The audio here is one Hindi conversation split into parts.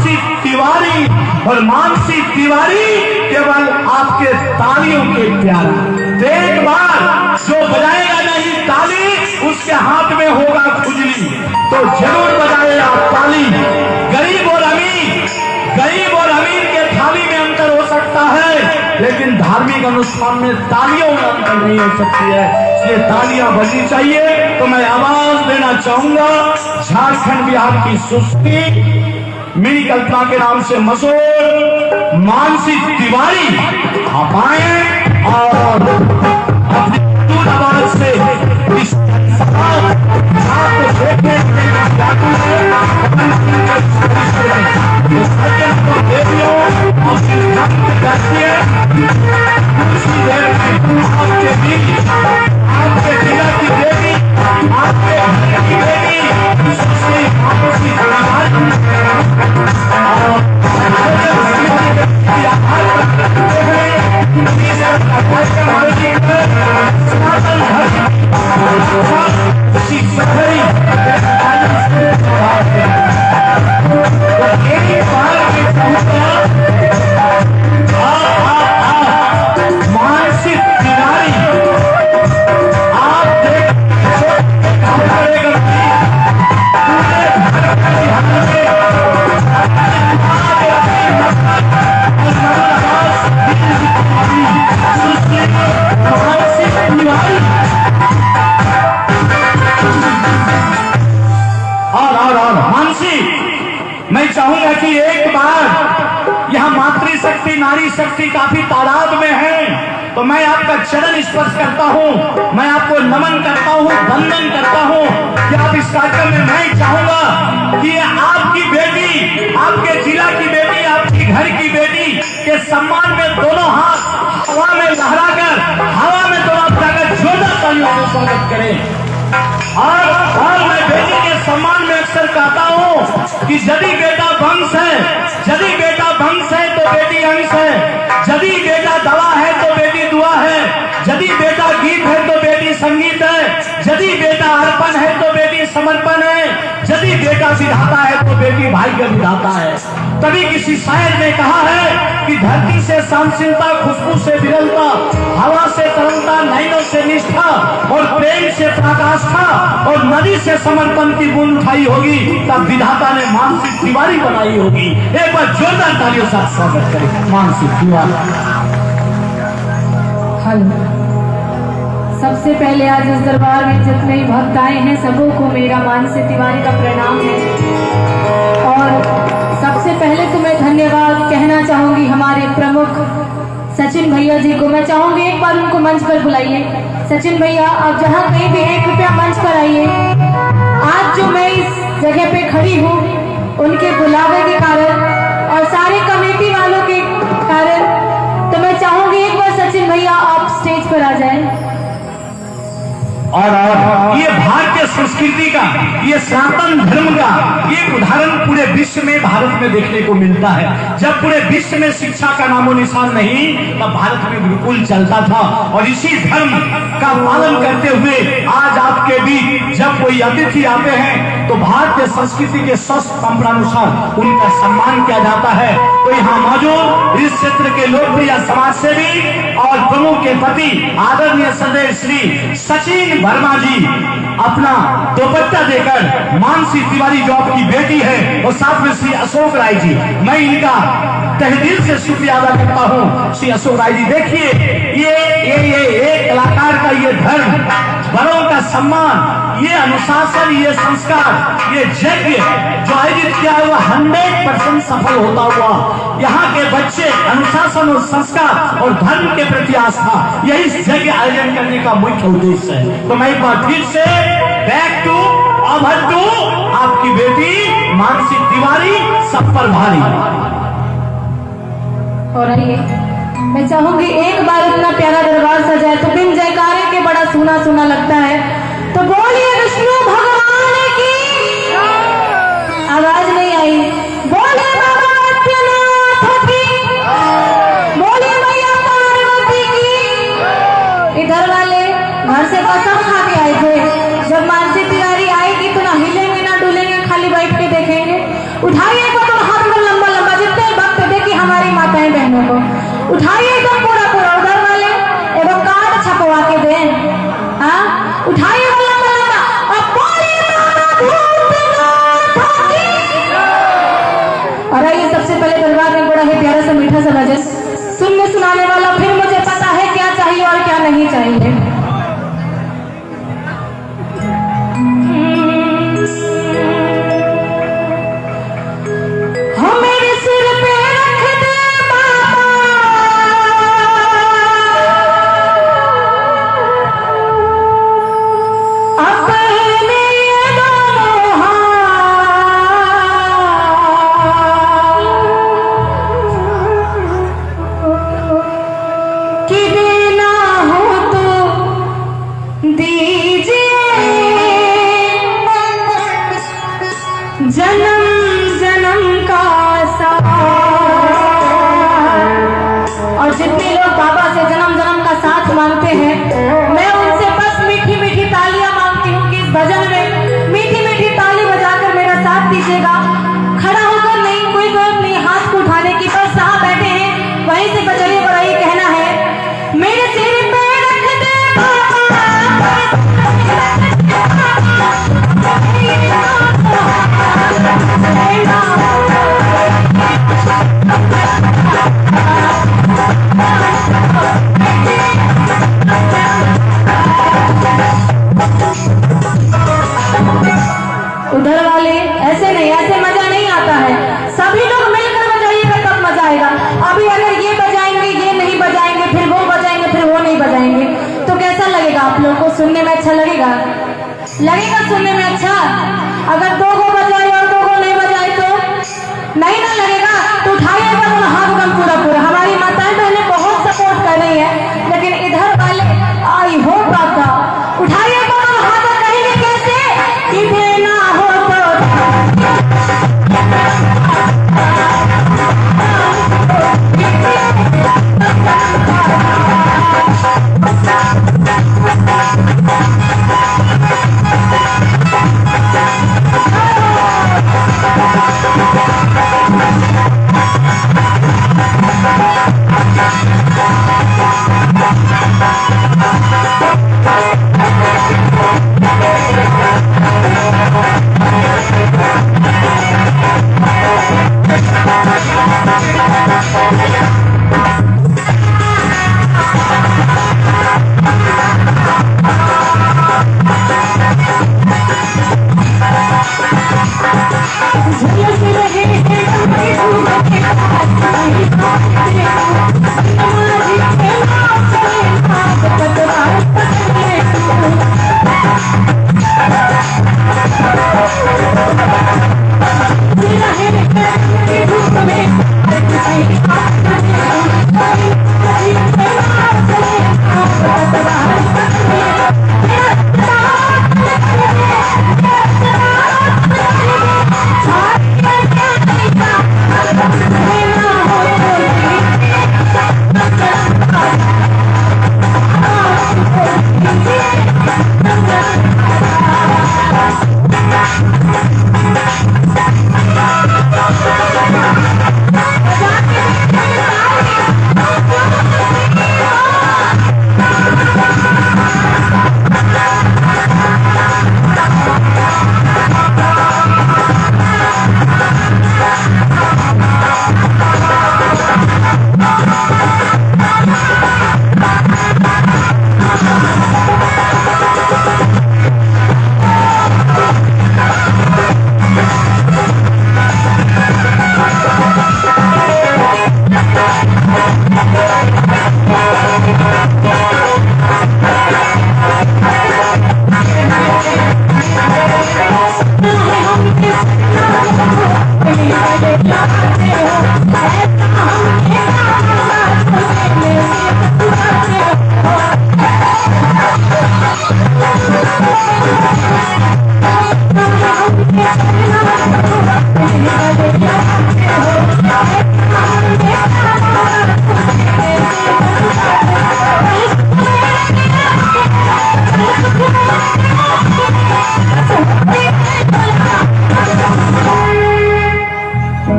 मानसी तिवारी, और मानसी तिवारी केवल आपके तालियों के प्यारा। तो एक बार जो बजाएगा नहीं ताली, उसके हाथ में होगा खुजली। तो जरूर बजाए आप ताली। गरीब और अमीर, गरीब और अमीर के थाली में अंतर हो सकता है, लेकिन धार्मिक अनुष्ठान में तालियों में अंतर नहीं हो सकती है। इसलिए तालियां बजनी चाहिए। तो मैं आवाज देना चाहूंगा झारखंड बिहार की सुस्ती मेरी कल्पना के नाम से मशहूर मानसी तिवारी, आप आए और अपनी मधुर आवाज से इस आपके जिला की देवी, आपके घर की देवी सुश्री मानसी मैं चाहूंगा कि एक बार यहाँ मातृशक्ति नारी शक्ति काफी तादाद में है, तो मैं आपका चरण स्पर्श करता हूँ, मैं आपको नमन करता हूँ, वंदन करता हूँ कि आप इस कार्यक्रम में मैं चाहूंगा कि आपकी बेटी, आपके जिला की बेटी, आपकी घर की बेटी के सम्मान में दोनों हाथ हवा में लहराकर, हवा में दोनों जाकर जोरदार तालियों से स्वागत करें। और मैं बेटी के सम्मान में अक्सर कहता हूँ कि यदि बेटा वंश है, यदि बेटा वंश है तो बेटी अंश है, यदि बेटा दवा है तो बेटी दुआ है, यदि बेटा गीत है तो बेटी संगीत है, यदि बेटा अर्पण है तो बेटी समर्पण है, यदि बेटा विधाता है तो बेटी भाग्य विधाता है। तभी किसी शायर ने कहा है कि धरती से सहनशीलता, खुशबू से विरलता, हवा से तरलता, नैनों से निष्ठा और प्रेम से पराकाष्ठा और नदी से समर्पण की बूंद उठाई होगी, तब विधाता ने मानसी तिवारी बनाई होगी। एक बार जोरदार तालियों से स्वागत करें मानसी तिवारी। हेलो, सबसे पहले आज इस दरबार में जितने ही भक्त आए हैं सबों को मेरा मानसी तिवारी का प्रणाम है। और सबसे पहले तो मैं धन्यवाद कहना चाहूंगी हमारे प्रमुख सचिन भैया जी को। मैं चाहूंगी एक बार उनको मंच पर बुलाइए। सचिन भैया, आप जहाँ कहीं भी हैं कृपया मंच पर आइए। आज जो मैं इस जगह पे खड़ी हूँ उनके बुलावे के कारण और सारे कमेटी वालों के कारण, तो मैं चाहूंगी एक बार सचिन भैया आप स्टेज पर आ जाएं। और ये भारतीय संस्कृति का, ये सनातन धर्म का एक उदाहरण पूरे विश्व में भारत में देखने को मिलता है। जब पूरे विश्व में शिक्षा का नामो निशान नहीं, तब भारत में बिल्कुल चलता था। और इसी धर्म का पालन करते हुए आज आपके बीच जब कोई अतिथि आते हैं तो भारतीय संस्कृति के स्वस्थ परंपरानुसार उनका सम्मान किया जाता है। तो यहाँ मौजूद इस क्षेत्र के लोकप्रिय समाज सेवी और प्रमुख के पति आदरणीय सदैव श्री सचिन वर्मा जी अपना दुपट्टा देकर मानसी तिवारी जो आपकी बेटी है और साथ में श्री अशोक राय जी, मैं इनका तहे दिल से शुक्रिया अदा करता हूँ। श्री अशोक राय जी, देखिए ये कलाकार का ये धर्म, बड़ों का सम्मान, ये अनुशासन, ये संस्कार, ये यज्ञ जो आयोजित किया है वह 100% सफल होता हुआ यहाँ के बच्चे अनुशासन और संस्कार और धर्म के प्रति आस्था, यही यज्ञ आयोजन करने का मुख्य उद्देश्य है। तो मैं एक बार फिर से बैक टू अभर टू आपकी बेटी मानसी तिवारी सब पर भारी। और आइए, मैं चाहूंगी एक बार इतना प्यारा दरबार सजाए तो बिन जयकारे के बड़ा सुना सुना लगता है। तो बोलिए विष्णु भगवान की, आवाज नहीं आई। बोलिए बाबा बैद्यनाथ की, बोलिए मैया पार्वती की। इधर वाले घर से कसम खा के आए थे जब मानसी तिवारी आएगी तो ना हिलेंगे ना डुलेंगे, खाली बैठ के देखेंगे। उठाइए तो हाथ में उठाइए एकदम पूरा पूरा उधर वाले एगो कार्ड छपवा के दें। हाँ उठाइए वाला वाला और बोलिए और आइए सबसे पहले दरबार में बड़ा ही प्यारा सा मीठा सा भजन सुनने सुनाने वाला, फिर मुझे पता है क्या चाहिए और क्या नहीं चाहिए। जन्म जन्म का साथ और जितने लोग बाबा से जन्म जन्म का साथ मांगते हैं, मैं उनसे बस मीठी मीठी तालियां मांगती हूँ कि इस भजन में मीठी मीठी ताली बजाकर मेरा साथ दीजिएगा। खड़ा होकर नहीं, कोई जरूरत नहीं हाथ को उठाने की, बस जहाँ बैठे हैं वहीं से बजाइए। बड़ा ही कहना है मेरे सिर पे रख दे उधर वाले ऐसे नहीं, ऐसे मजा नहीं आता है। सभी लोग मिलकर बजाइएगा तब मजा आएगा। अभी अगर ये बजाएंगे ये नहीं बजाएंगे, फिर वो बजाएंगे फिर वो नहीं बजाएंगे, तो कैसा लगेगा? आप लोगों को सुनने में अच्छा लगेगा? लगेगा सुनने में अच्छा? अगर दो को बजाए और दो को नहीं बजाए तो नहीं ना लगेगा। तो उठाइएगा तो हाथ कम पूरा पूरा। हमारी माताएं बहनें बहुत सपोर्ट कर रही है, लेकिन इधर वाले आई हो पाता उठाइएगा तो हाथ कहेंगे कैसे कि देना हो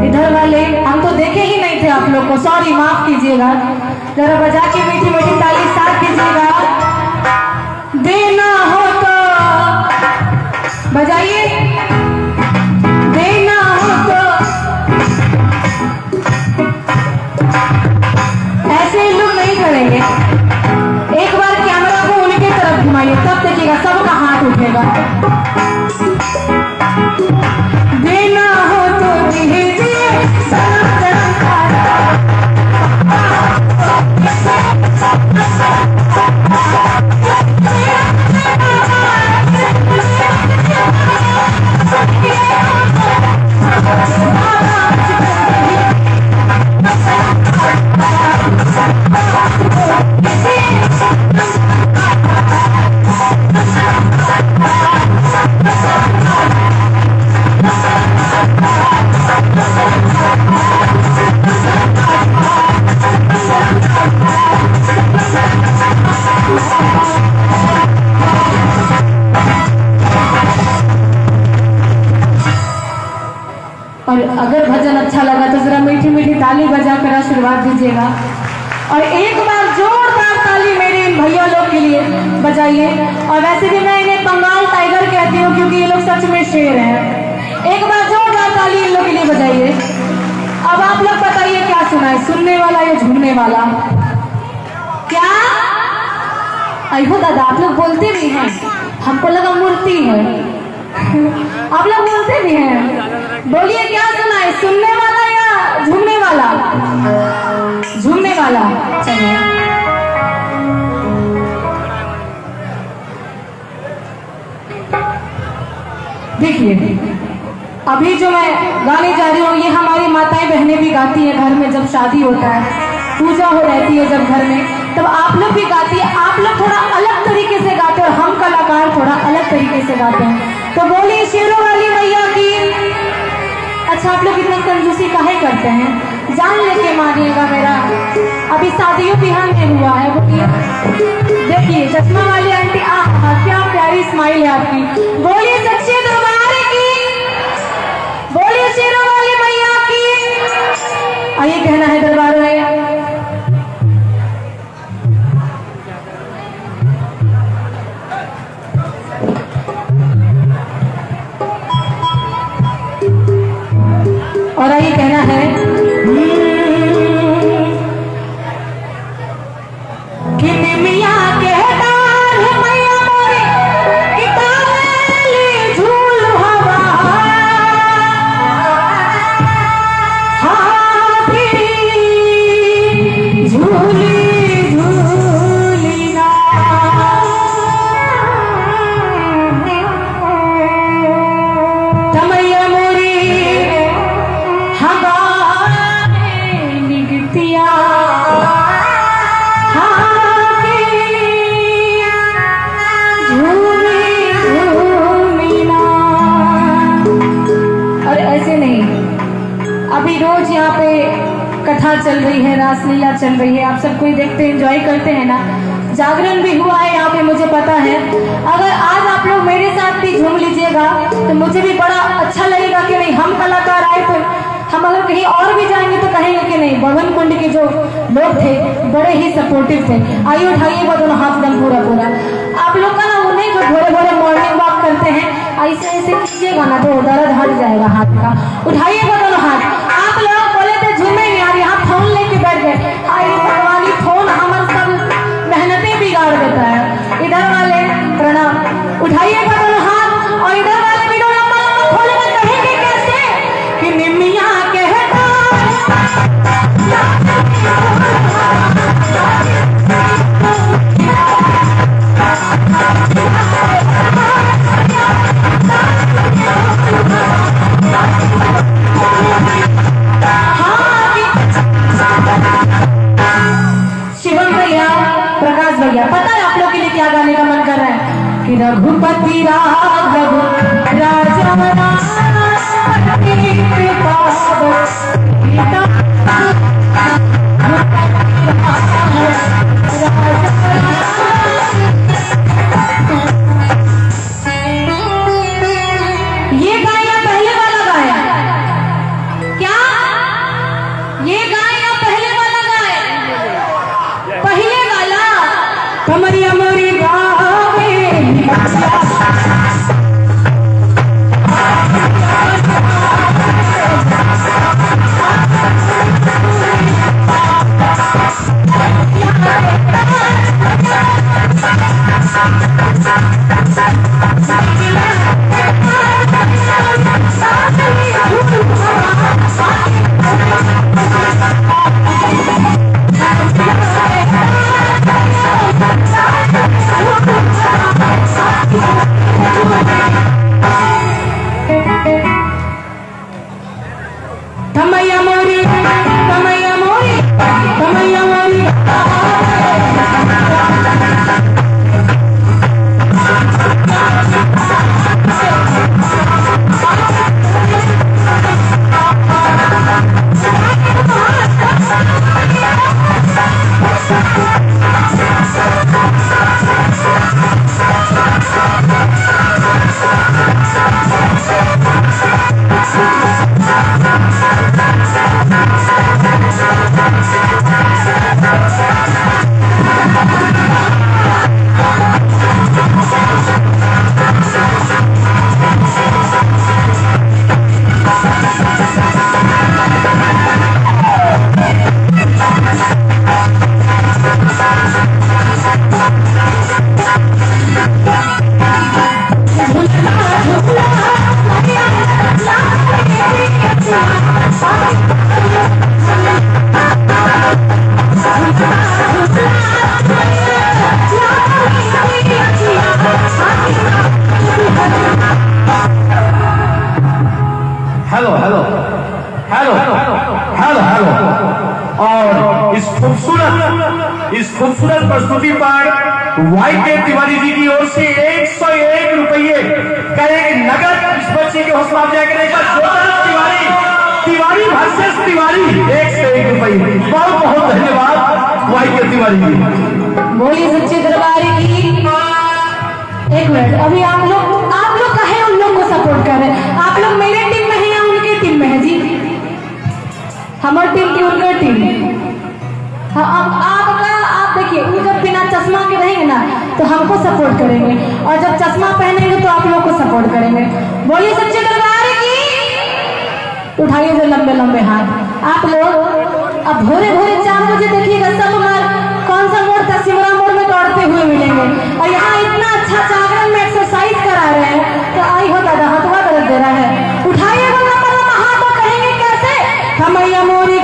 इधर घर वाले, हम तो देखे ही नहीं थे आप लोग को, सॉरी माफ कीजिएगा। जरा बजा के मीठी मीठी ताली साथ दीजिएगा। देना हो तो बजाइए, देना हो तो ऐसे लोग नहीं करेंगे। एक बार कैमरा को उनके तरफ घुमाइए, तब देखिएगा सबका हाथ उठेगा। देना हो तो दीजिए और अगर भजन अच्छा लगा तो जरा मीठी मीठी ताली बजाकर आशीर्वाद दीजिएगा। और एक बार जोरदार ताली मेरे इन भैया लोग के लिए बजाइए। और वैसे भी मैं इन्हें बंगाल टाइगर कहती हूँ क्योंकि ये लोग सच में शेर हैं। एक बार जोरदार ताली इन लोग के लिए बजाइए। अब आप लोग बताइए क्या सुना है, सुनने वाला या झूमने वाला? क्या अयो दादा आप लोग बोलते भी हैं, हमको लगा मूर्ति है। आप लोग बोलते भी हैं, बोलिए क्या सुना है, सुनने वाला या झूमने वाला? झूमने वाला। चलिए देखिए, अभी जो मैं गाने जा रही हूँ ये हमारी माताएं बहनें भी गाती हैं घर में, जब शादी होता है, पूजा हो रहती है जब घर में, तब आप लोग भी गाती है। आप लोग थोड़ा अलग तरीके से गाते हैं और हम कलाकार थोड़ा अलग तरीके से गाते हैं। तो बोलिए शेरों वाली मैया की। अच्छा आप लोग इतना कंजूसी काहे करते हैं, जान लेके मानिएगा मेरा, अभी शादियों बिहार में हुआ है। बोलिए, देखिए चश्मा वाली आंटी, क्या प्यारी स्माइल है आपकी। बोलिए सच्चे दरबार की, बोलिए शेरों वाली मैया की। आइए कहना है दरबार में। और आइए कहना है कि निमिया के डाल मैया मोरी कि डाली झूल हवा हाथी झूली झूली ना तमैया मोरी अभी रोज यहाँ पे कथा चल रही है, रासलीला चल रही है, आप सब कोई देखते हैं, एंजॉय करते हैं ना। जागरण भी हुआ है यहाँ पे, मुझे पता है। अगर आज आप लोग मेरे साथ भी झूम लीजिएगा तो मुझे भी बड़ा अच्छा लगेगा कि नहीं, हम कलाकार आए तो हम अगर कहीं और भी जाएंगे तो कहेंगे कि नहीं, भवन कुंड के जो लोग थे बड़े ही सपोर्टिव थे। आइए उठाइएगा दोनों हाथ दम पूरा पूरा। आप लोग का ना वो नहीं, जो भोरे भोरे मॉर्निंग वॉक करते हैं, ऐसे ऐसे कीजिएगा ना तो दर्द हट जाएगा हाथ का। उठाइएगा दोनों हाथ। आप लोग बोले थे झूमे नहीं, यार यहाँ फोन लेके बैठ गए। आई भगवानी, फोन हमारे सब मेहनतें बिगाड़ देता है। इधर वाले प्रणाम, उठाइएगा दोनों हाथ। और इधर वाले वीडियो लंबा लंबा खोलेंगे, कहेंगे कैसे कि निमिया कहता भैया, पता है आप लोग के लिए क्या गाने का मन कर रहा है कि रघुपति राघव राजा ये गाया पहले वाला गाया क्या? ये गाय या पहले वाला गाय? पहले वाला। कमरिया मोरी गावे कमैया मोरी कमैया मोरी कमैया मोरी hello hello hello hello hello. और इस खूबसूरत प्रस्तुति पर वाई.के. तिवारी जी की ओर से 101 रुपये का एक नगद इस बच्चे के हौसला अफजाई करेगा तिवारी वर्सेस तिवारी 101 रुपये। बहुत बहुत धन्यवाद वाई.के. तिवारी जी। बोली सच्चे दरबार की। एक मिनट, अभी आप लोग कहे उन लोग को सपोर्ट कर रहे हैं। आप लोग मेरे टीम में है या उनके टीम में है जी? हमारी टीम की उनका टीम। हाँ, आप देखिए, वो जब बिना चश्मा के रहेंगे ना तो हमको सपोर्ट करेंगे, और जब चश्मा पहनेंगे तो आप लोग को सपोर्ट करेंगे। बोलिए सच्चे दरबार की। उठाइए जो लंबे लंबे हाथ आप लोग। अब भोरे भोरे 4 बजे देखिएगा, सब हमारे कौन सा मोड़ था, सिमरा मोड़ में दौड़ते हुए मिलेंगे, और यहाँ इतना अच्छा जागरण में एक्सरसाइज करा रहे हैं। तो आई हो दादा, हथवा दर्द दे रहा है। उठाइए वो लंबा लंबा हाथ, और कहेंगे कैसे? कमैया मोरी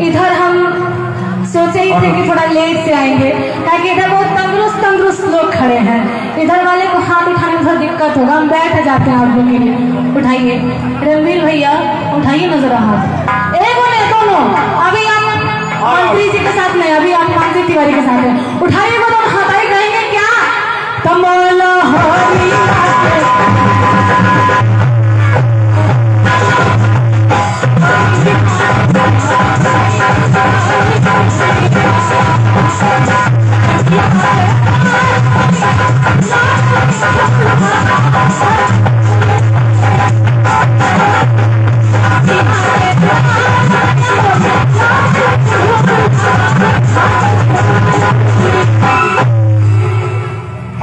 इधर हम सोचे ही थे कि थोड़ा लेट से आएंगे, ताकि इधर बहुत तंदुरुस्त लोग खड़े हैं। इधर वाले को हाथ उठाने में थोड़ा दिक्कत होगा, हम बैठ जाते हैं आप लोग के लिए। उठाइए रणवीर भैया, उठाइए नजर हाथ। एक बोले दोनों, अभी आप मंत्री जी के साथ नहीं, अभी आप मानसी तिवारी के साथ हैं। उठाइए वो दोनों हाथ। आई कहेंगे क्या? कमला हरी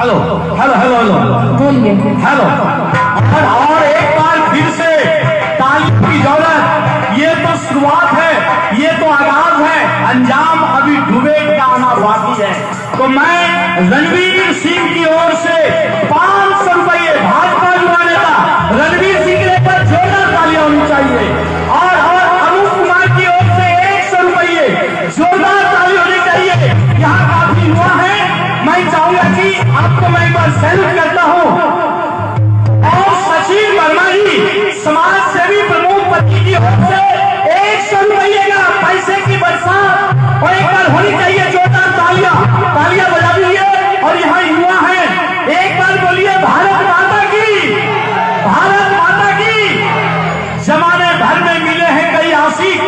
हेलो हेलो हेलो हेलो बोलिए। हेलो। और एक बार फिर से तालियों की जरूरत। ये तो शुरुआत है, ये तो आगाज है, अंजाम अभी डूबे का आना बाकी है। तो मैं रणवीर सिंह की ओर से 500 रुपये, भाजपा युवा नेता रणवीर सिंह के ऊपर जोरदार तालियां होनी चाहिए। और अनूप कुमार की ओर से 100 रुपये, जोरदार ताली होनी चाहिए। यहाँ काफी युवा है, मैं चाहूंगा कि आपको मैं एक बार सैल्यूट करता हूँ। और सचिन वर्मा जी समाज सेवी प्रमुख पति की ओर से 100 रुपये का पैसे की बरसात और एक बार होनी चाहिए जोरदार तालियां। तालियां बजा दीजिए। और यहाँ युवा है, एक बार बोलिए भारत माता की, भारत माता की। जमाने भर में मिले हैं कई आशिक,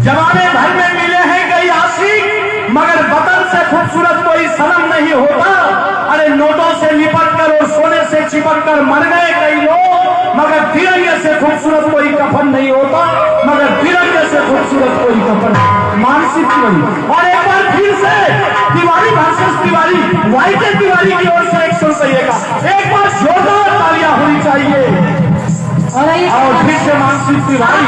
जमाने भर में मिले हैं कई आशिक, मगर वतन से खूबसूरत कोई सनम नहीं होता। अरे नोटों से लिपट कर और सोने से चिपक कर मर गए कई लोग, मगर तिरंगे से खूबसूरत कोई कफन नहीं होता, मगर तिरंगे से खूबसूरत कोई कफन। मानसिक तिवारी। और एक बार फिर से तिवारी वर्सेस तिवारी, वाईके तिवारी की ओर से 100 रुपये का एक बार जोरदार तालियां होनी चाहिए। और फिर से मानसिक तिवारी।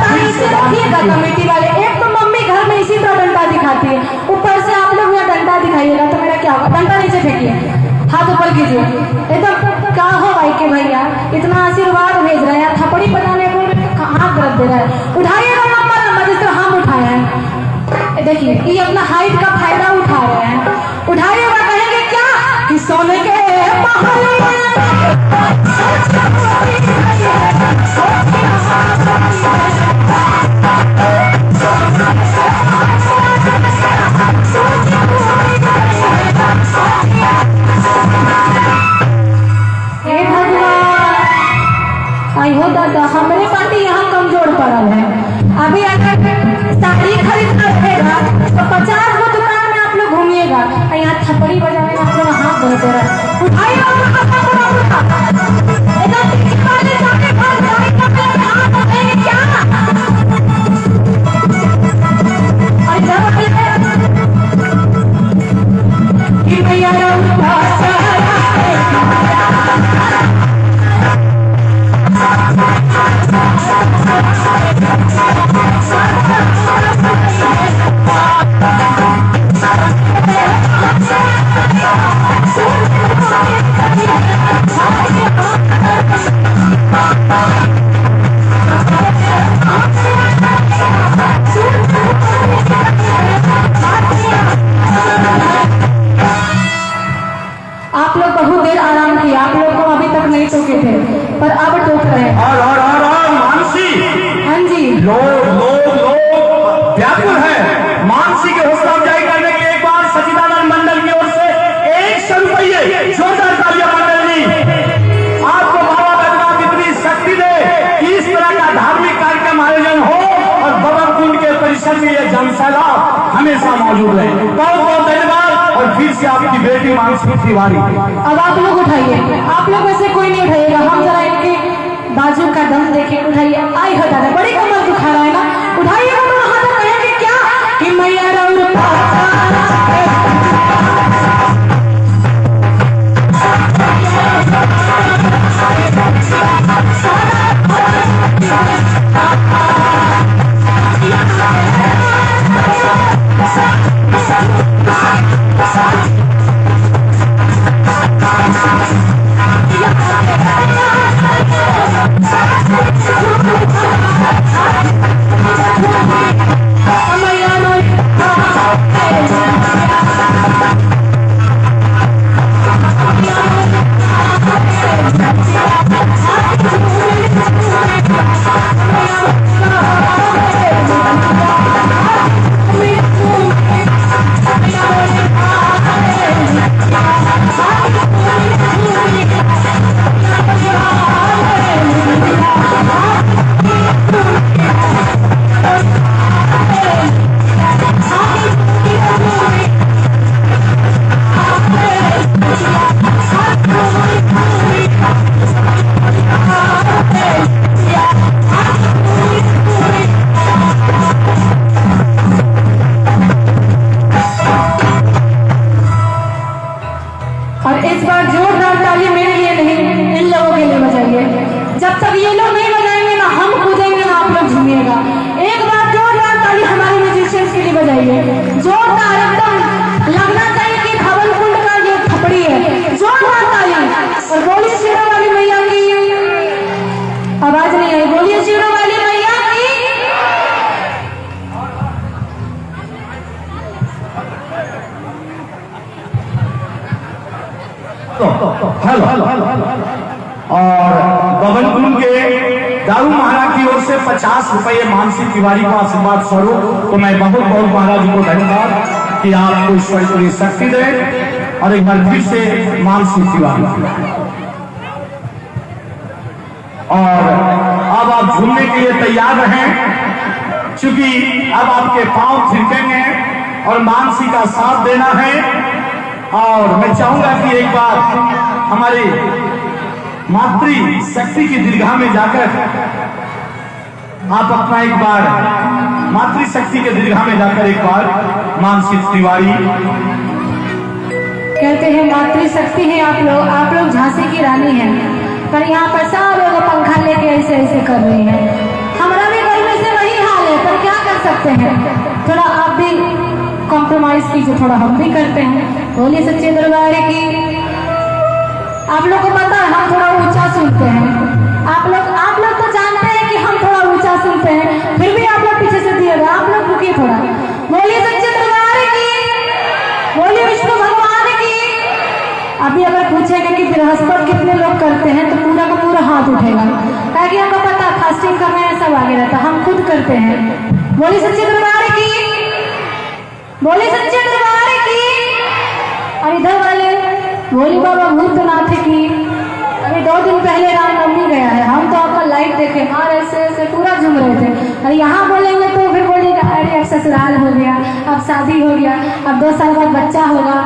फिर से रखिएगा कमेटी वाले। एक तो मम्मी घर में इसी तरह डंडा दिखाती है, ऊपर से आप लोग यहाँ डंडा दिखाइएगा तो मेरा क्या होगा। डंडा नीचे फेंकिए, हाथ ऊपर कीजिए। एकदम क्या हो भाई के भैया, इतना आशीर्वाद भेज रहे हैं, थपड़ी बनाने को हाथ रख दे रहा है। उठाइएगा लंबा लंबा, जिस तरह हम उठाए हैं। देखिए ये अपना हाइट का फायदा उठा रहे हैं। उठाइएगा, कहेंगे क्या कि सोने के महल में आई हो दादा, हमारे पार्टी यहाँ कमजोर पड़ल है। अभी अगर साड़ी खरीद कर रखेगा तो 50 गो दुकान में आप लोग घूमिएगा, यहाँ थप्पड़ी बजाने आप लोग हाथ धोते रहे। उठाइए आप लोग बहुत देर आराम किया, आप लोग को अभी तक नहीं टोके थे पर अब टोक रहे हैं। और मानसी, हाँ जी, लोग व्याकुल है। मानसी के हौसला अफजाई करने के एक बार सचिदानंद मंडल की ओर से 100 रुपये, जोरदार तालियां मंडल जी। आपको बाबा बैद्यनाथ इतनी शक्ति दे कि इस तरह का धार्मिक कार्यक्रम आयोजन हो और बाबा कुंड के परिसर में यह जनसैलाब हमेशा मौजूद है। बहुत बहुत धन्यवाद। और फिर से आपकी बेटी मानसी तिवारी। अब आप लोग उठाइए, आप लोग में से कोई नहीं उठाइएगा, हम जरा इनके बाजू का दम देखे। उठाइए, आई हो दादा, बड़ी कमर दुखा रहा है ना, उठाइएगा तो वहां तक कहेंगे क्या कि मैया और इस बार जोरदार ताली मेरे लिए नहीं, इन लोगों के लिए बजाइए। जब तक ये लोग नहीं बजाएंगे ना हम कूदेंगे ना आप लोग झूमिएगा। एक बार जोरदार ताली हमारे म्यूजिशियंस के लिए बजाइए, जोरदार एकदम लगना चाहिए कि भवन कुंड का ये थपड़ी है। जोरदार ताली और बोलिए शेरों वाली मैया की। आवाज नहीं आई, बोलिए शेरों वाली मैया की। हेलो। और भवन कुंड के दारू महाराज की ओर से 50 रुपये मानसी तिवारी का आशीर्वाद स्वरूप, तो मैं बहुत बहुत महाराज जी को धन्यवाद कि आपको ईश्वर को ये शक्ति दे। और एक बार फिर से मानसी तिवारी। और अब आप झूमने के लिए तैयार रहें, क्योंकि अब आपके पांव थिरकेंगे और मानसी का साथ देना है। और मैं चाहूंगा कि एक बार हमारे मातृ शक्ति की दीर्घा में जाकर आप अपना एक बार मातृ शक्ति के दीर्घा में जाकर एक बार मानसी तिवारी। कहते हैं मातृ शक्ति है आप लोग झांसी की रानी हैं, पर यहाँ पर सब लोग पंखा लेके ऐसे ऐसे कर रहे हैं। हमारा भी घर में से वही हाल है, पर क्या कर सकते हैं, थोड़ा आप भी कॉम्प्रोमाइज कीजिए, थोड़ा हम भी करते हैं। बोलिए सच्चे दरबार की। आप लोग को पता है हम थोड़ा ऊंचा सुनते हैं, आप लोग तो जानते हैं कि हम थोड़ा ऊंचा सुनते हैं, फिर भी आप लोग पीछे से दिएगा। आप लोग रुकिए थोड़ा। बोलिए सच्चे दरबार की, बोलिए विष्णु भगवान की। अभी अगर पूछेंगे कि बृहस्पति कितने लोग करते हैं तो पूरा का पूरा हाथ उठेगा, ताकि हमको पता फास्टिंग करना है, सब आगे रहता, हम खुद करते हैं। बोलिए सच्चे दरबार की, बोलिए सच्चे दरबार की। और इधर वाले बोली बाबा भूतनाथ की। अभी 2 दिन पहले रामनवमी गया है, हम तो आपका लाइव देखे और ऐसे ऐसे पूरा झूम रहे थे। और यहाँ बोलेंगे तो फिर बोलिएगा अरे अब ससुराल हो गया, अब शादी हो गया, अब 2 साल बाद बच्चा होगा।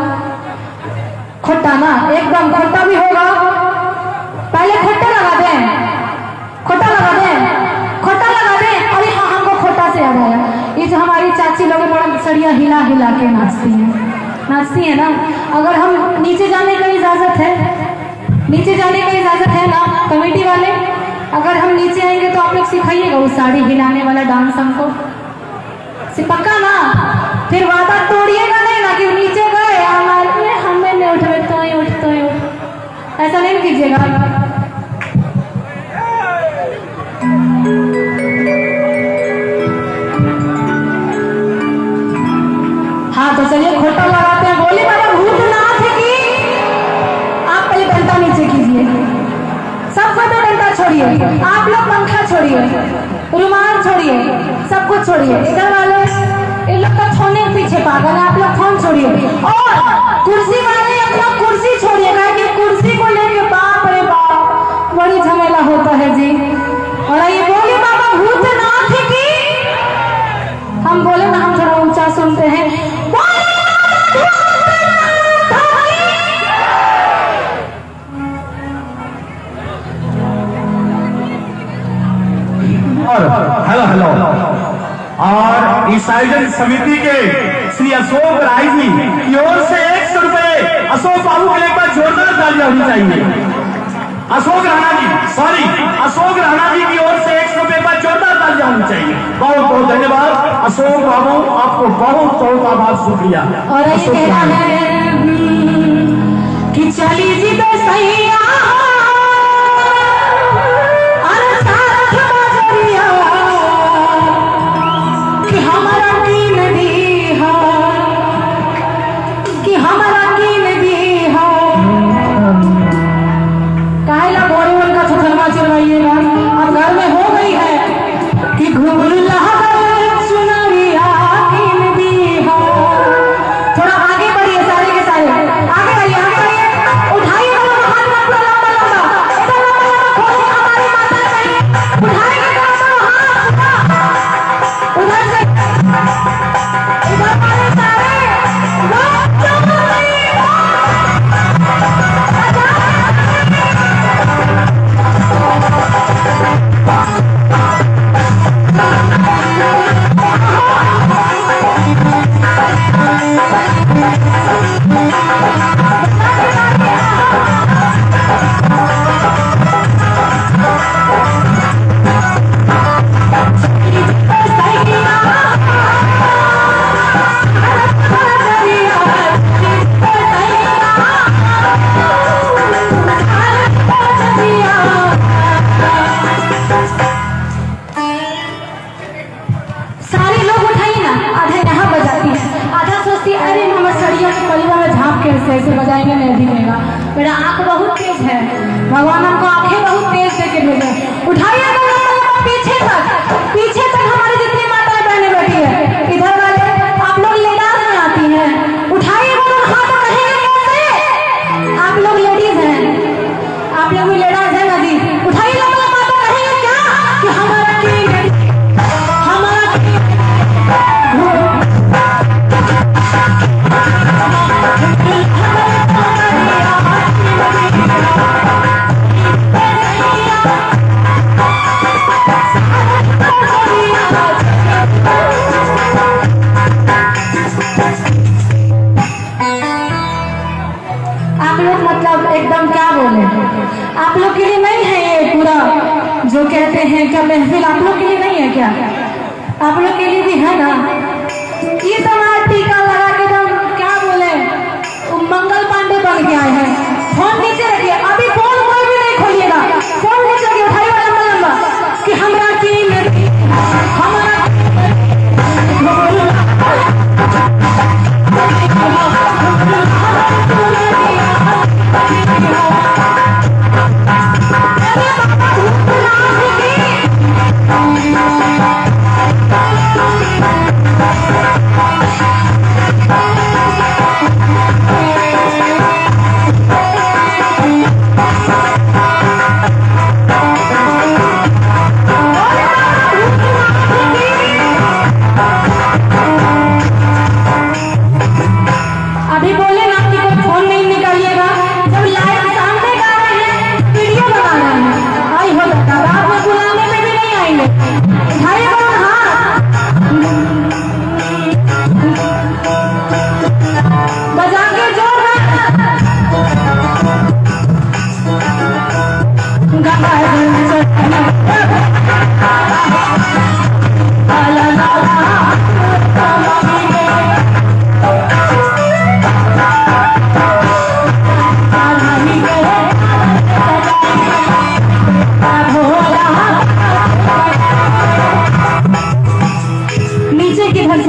खोटा ना, एकदम खोटा भी होगा। पहले खोटा लगा दें, खोटा लगा दें, खोटा लगा दें। अरे हाँ, हमको खोटा से याद आया, ये जो हमारी चाची लोग बड़ा सड़िया हिला हिला के नाचती है ना। अगर हम नीचे जाने का इजाजत है, नीचे जाने का इजाजत है ना कमेटी वाले, अगर हम नीचे आएंगे तो आप लोग सिखाइएगा वो साड़ी हिलाने वाला डांस हमको, पक्का ना। फिर वादा तोड़िएगा नहीं ना कि नीचे गए हमें नहीं उठे तो ही उठ, ऐसा नहीं कीजिएगा। हाँ तो चलिए खोटा लगाते हैं। बोली बाबा भूतनाथ की। आप पहले डंडा नीचे कीजिए, सब कोई डंडा छोड़िए, आप लोग पंखा छोड़िए, रुमाल छोड़िए, सब कुछ छोड़िए। इधर वाले इन लोग का छोड़ने के पीछे पागल है, आप लोग फोन छोड़िए। और कुर्सी वाले अपना कुर्सी छोड़िएगा, कि कुर्सी को लेके बाप रे बाप बड़ी झमेला होता है जी। और ये बोली बाबा भूतनाथ की। हम बोले ना हम थोड़ा ऊंचा सुनते हैं। हेलो। और इस आयोजन समिति के श्री अशोक राय जी की ओर से 100 रुपए अशोक बाबू के लिए एक बार जोरदार तालियां होनी चाहिए। अशोक राणा जी की ओर से 100 रुपए पर जोरदार तालियां होनी चाहिए। बहुत बहुत धन्यवाद अशोक बाबू, आपको बहुत बहुत आभार, शुक्रिया। और ये कहना है कि चली जी तो सैया अब घर में हो गई है कि घुंघरू सुनरिया की दी है। थोड़ा आगे बढ़िए, सारे के सारे आगे बढ़िए, उठाइए हाथ मत पहले दिखेगा। मेरा आंख बहुत तेज है, भगवान हमको आंखें बहुत तेज दे के भेजे। उठाइए पीछे तक हमारी जितनी माताएं बहनें बैठी है, इधर वाले आप लोग लेडास में आती हैं, उठाइए हाथ कहेंगे कैसे? आप लोग लेडीज हैं, आप लोग भी लेडास है ना जी, उठाइए माता कहेंगे क्या कि हमारा किंग, हमारा आप लोग मतलब एकदम क्या बोले, आप लोग के लिए नहीं है ये पूरा जो कहते हैं क्या महफिल, आप लोग के लिए नहीं है क्या? आप लोग के लिए भी है ना? ये समाज टीका लगा के एकदम क्या बोले मंगल पांडे बन के आए हैं। फोन नीचे रखिए, अभी फोन कोई भी नहीं खोलिएगा, फोन नीचे रखिए, उठाइए लंबा लंबा कि हमरा की हमारा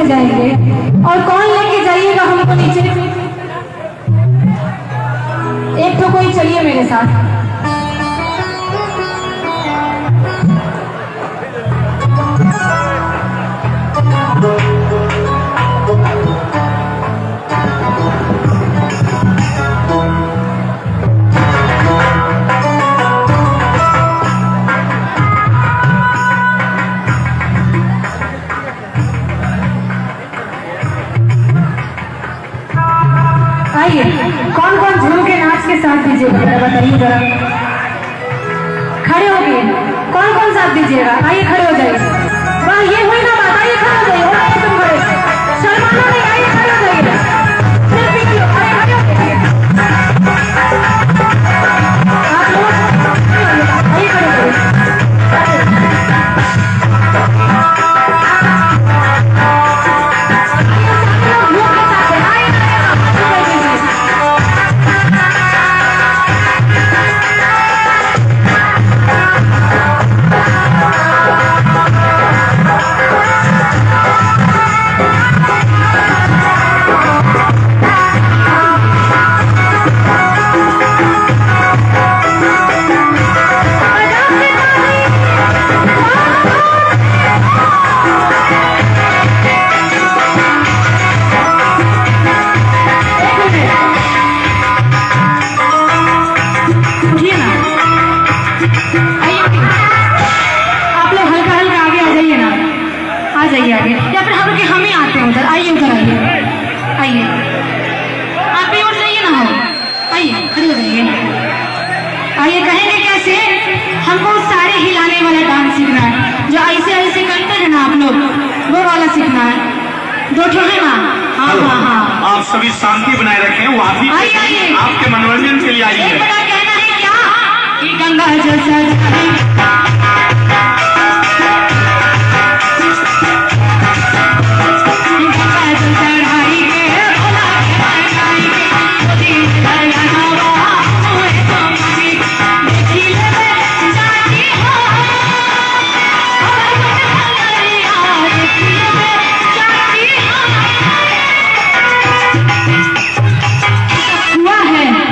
जाएंगे और कौन लेके जाइएगा हमको नीचे? एक तो कोई चलिए मेरे साथ। आइए, कौन कौन झूम के नाच के साथ दीजिएगा बताइए जरा। खड़े हो गए, कौन कौन साथ दीजिएगा? आइए खड़े हो जाइए। वाह, ये हुई ना बात, आइए खड़े हो जाइए। तुम खड़े शर्माना नहीं, आइए खड़े हो जाइए। सिर्फ एक लोग खड़े हो जाइए। आप लोग आइए खड़े हो जाइए। आगे या फिर हम ही आते हैं उधर। आइए उधर, आइए आप भी उठ जाइए ना। हो आइए खड़े हो जाइए। आइए, कहेंगे कैसे? हमको सारे हिलाने वाला डांस सीखना है, जो ऐसे ऐसे करते हैं ना आप लोग, वो वाला सीखना है। दो ठो है ना? हाँ हाँ हाँ। आप सभी शांति बनाए रखें, वो आप ही आइए आपके मनोरंजन के लिए आइए। कहना है क्या कि गंगा जैसा हुआ है।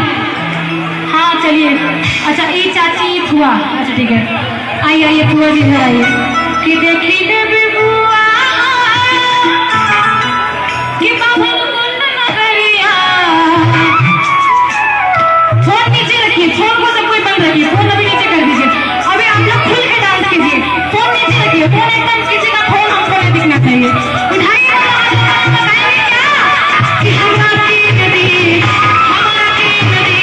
आइए आइए बुआ जी घर आइए। कि देखी देवी बुआ कि बाबा मुंड नगरिया। फोन नीचे रखिए, फोन को सब कोई बंद रखिए, फोन अभी नीचे कर दीजिए। अभी आप लोग खुल के डांस कीजिए, फोन नीचे रखिए, फोन एकदम किसी का फोन हमको नहीं दिखना चाहिए। उठाइए बताइए क्या कि हमारा की नदी, हमारा की नदी।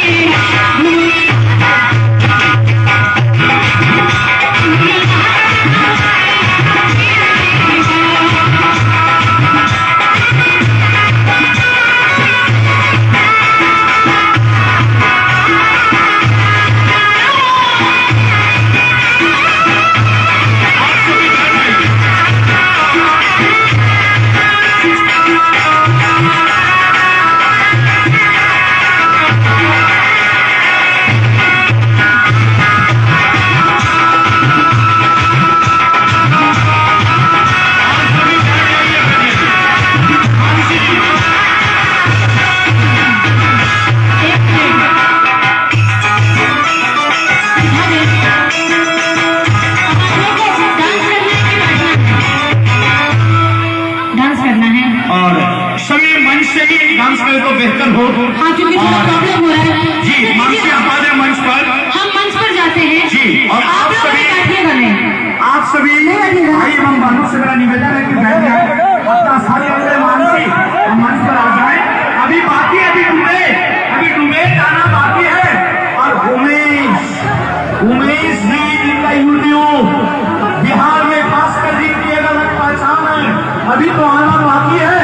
डांस करे तो बेहतर हो। हाँ, क्योंकि थोड़ा प्रॉब्लम हो रहा है जी। मानसी आप आ जाए मंच पर, हम मंच पर जाते हैं जी। और आप सभी भाई एवं बहनों से मेरा निवेदन है कि बैठ जाए, अपना सारे अपने मानसी मंच पर आ जाए। अभी बाकी है, अभी डूबे जाना बाकी है। और उमेश जी जिनका यूट्यूब बिहार में खासकर जिनकी एक अलग पहचान है, अभी तो आना बाकी है।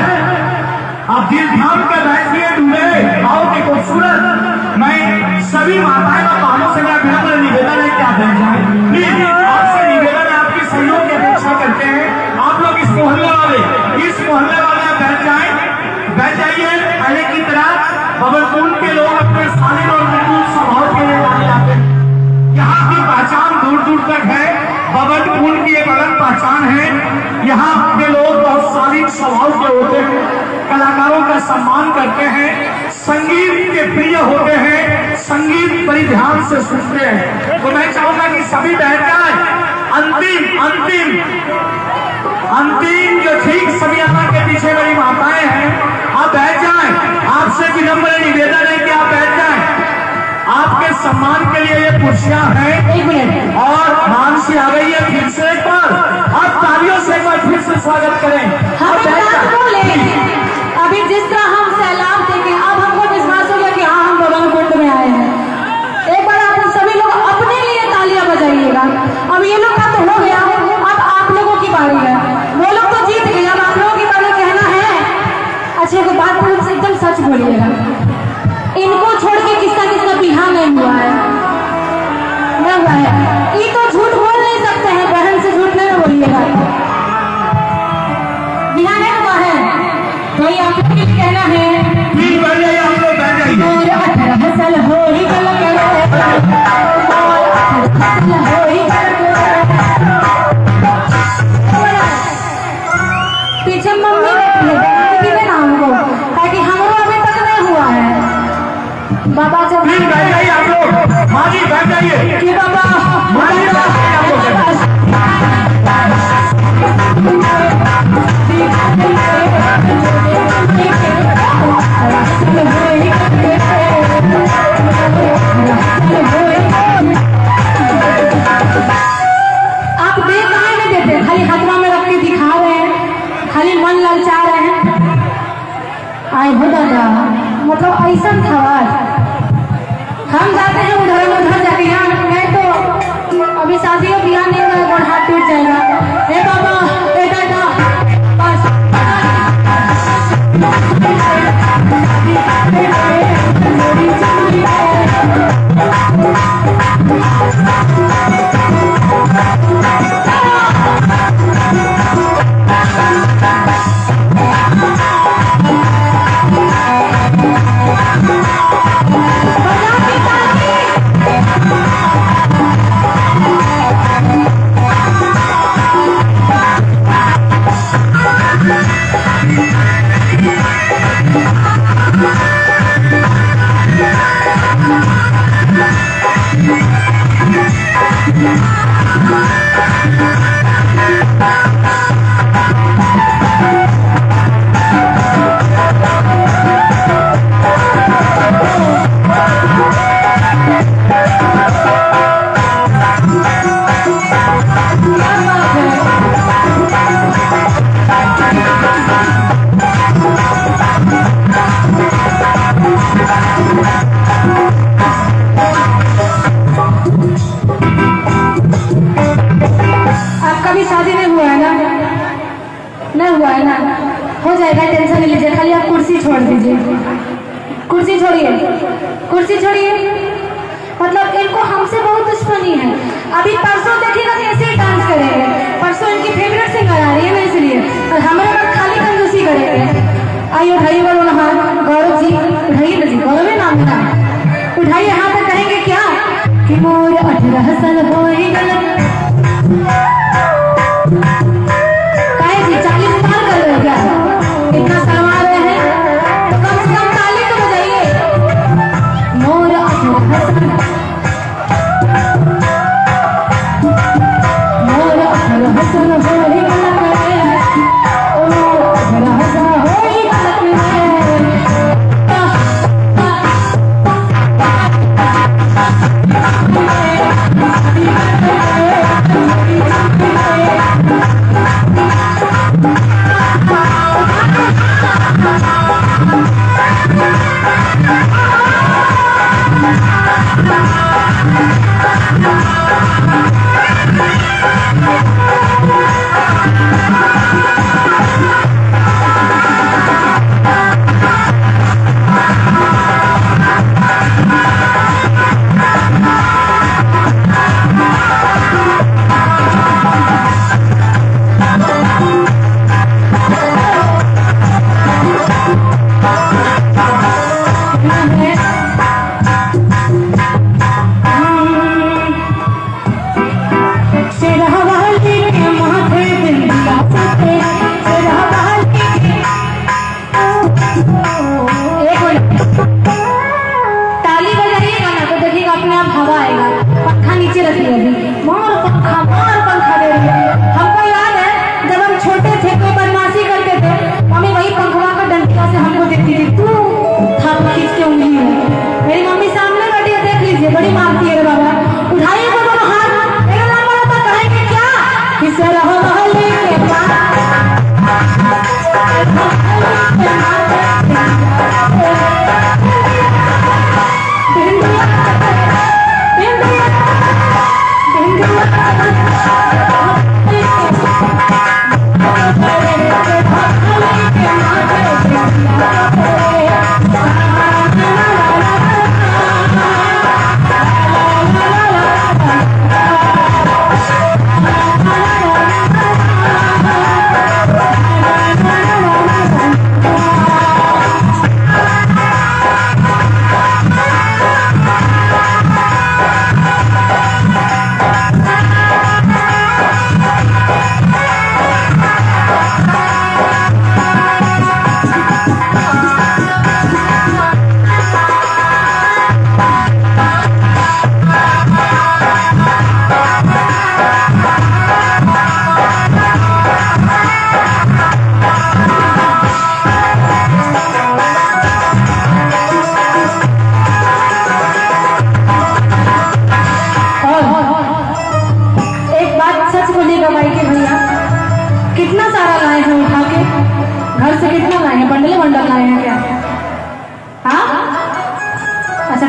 आप दिल ध्यान कर बैठिए, डूबे भाव की खूबसूरत। मैं सभी माताएं और बहनों से मेरा विनम्र निवेदन है कि आप बैठ जाएं। प्लीज आपसे निवेदन है, आपकी सहयोग की अपेक्षा करते हैं। आप लोग इस मोहल्ले वाले आप बैठ जाइए। पहले की तरह भवनपुर के लोग अपने शालीन और मृदुल स्वभाव के लिए जाने जाते हैं। यहाँ की पहचान दूर दूर तक है। भवनपुर की एक अलग पहचान है। यहाँ के लोग बहुत शालीन स्वभाव के होते हैं, कलाकारों का सम्मान करते हैं, संगीत के प्रिय होते हैं, संगीत बड़ी ध्यान से सुनते हैं। तो मैं चाहूंगा कि सभी बैठ जाए। अंतिम जो ठीक समियाना के पीछे मेरी माताएं हैं, आप बैठ जाएं। आपसे विनम्र निवेदन है कि आप बैठ जाएं। आपके सम्मान के लिए ये कुर्सियां हैं। एक मिनट, और मानसी आ गई है फिर से एक बार। आप तालियों से एक बार फिर से स्वागत करें। अभी जिस तरह हम सैलाब देंगे, अब हमको विश्वास हो गया कि हाँ हम भवनकुंड में आए हैं। एक बार आप सभी लोग अपने लिए तालियां बजाइएगा। अब ये लोग का तो हो गया, अब आप लोगों की बारी है। वो लोग तो जीत गए, अब आप लोगों की बारी कहना है। अच्छे को बात से एकदम सच बोलिएगा। इनको छोड़ के किसका बिहार नहीं हुआ है, न हुआ है। ये तो झूठ बोल नहीं सकते हैं, बहन से झूठ नहीं बोलिएगा। बिहार नहीं हुआ है तो ये आप लोग कहना है। आप लोग बैठ जाइए। 18 साल हो ही पीछे मम्मी ना हमको, ताकि हमको अभी तक नहीं हुआ है। बाबा जब बैठ जाइए आप लोग, माँ जी बैठ जाइए कि बाबा आप देख कहाँ नहीं देते, खाली हाथवा में रख के दिखा रहे हैं, खाली मन ललचा रहे हैं। आए हो दादा, मतलब ऐसा था। हम जाते हैं उधर जाके, यहाँ मैं तो अभी शादी और बियाह नहीं हुआ, और हाथ टूट जाएगा। हे बाबा, हे दादा, बस हो जाएगा, टेंशन नहीं लीजिए, खाली आप कुर्सी छोड़ दीजिए। कुर्सी छोड़िए, कुर्सी छोड़िए। मतलब इनको हमसे बहुत दुश्मनी है। अभी परसों देखिएगा तो ऐसे ही डांस करेंगे। परसों इनकी फेवरेट सिंगर आ रही है ना, इसलिए और हमारे पास खाली कंजूसी करेंगे। आइए उठाइए बोलो हाथ, गौरव जी उठाइए ना जी, गौरव है नाम ना, उठाइए हाथ तक। कहेंगे क्या कि मोर 18 साल हो गलत काहे जी 40 साल कर रहे हो क्या? इतना शर्मा रहे हैं तो कम से कम ताली तो बजाइए। मोर 18 साल, मोर 18 साल हो गलत ओ 18 साल हो बड़ी मारती है बाबा। उठाइए तो दोनों हाथ, मेरा नाम बोला तो कहेंगे क्या कि सर हो महले के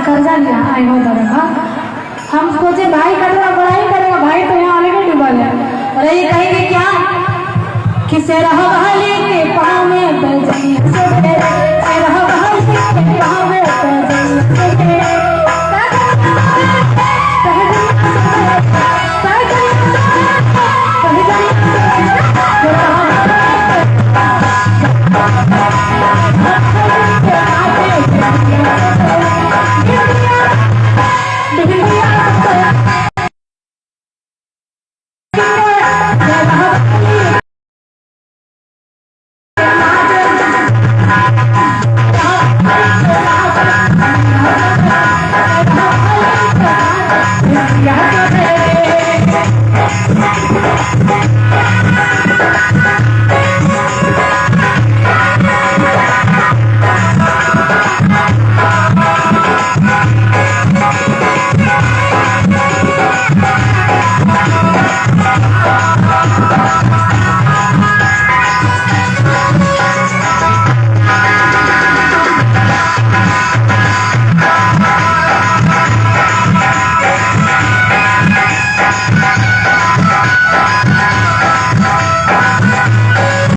कर्जा लिया आए हो दादा। हम सोचे भाई करेगा पढ़ाई करेगा, भाई तो यहाँ आने के डूबल है। और ये कहेंगे क्या कि से रहा के पाँव में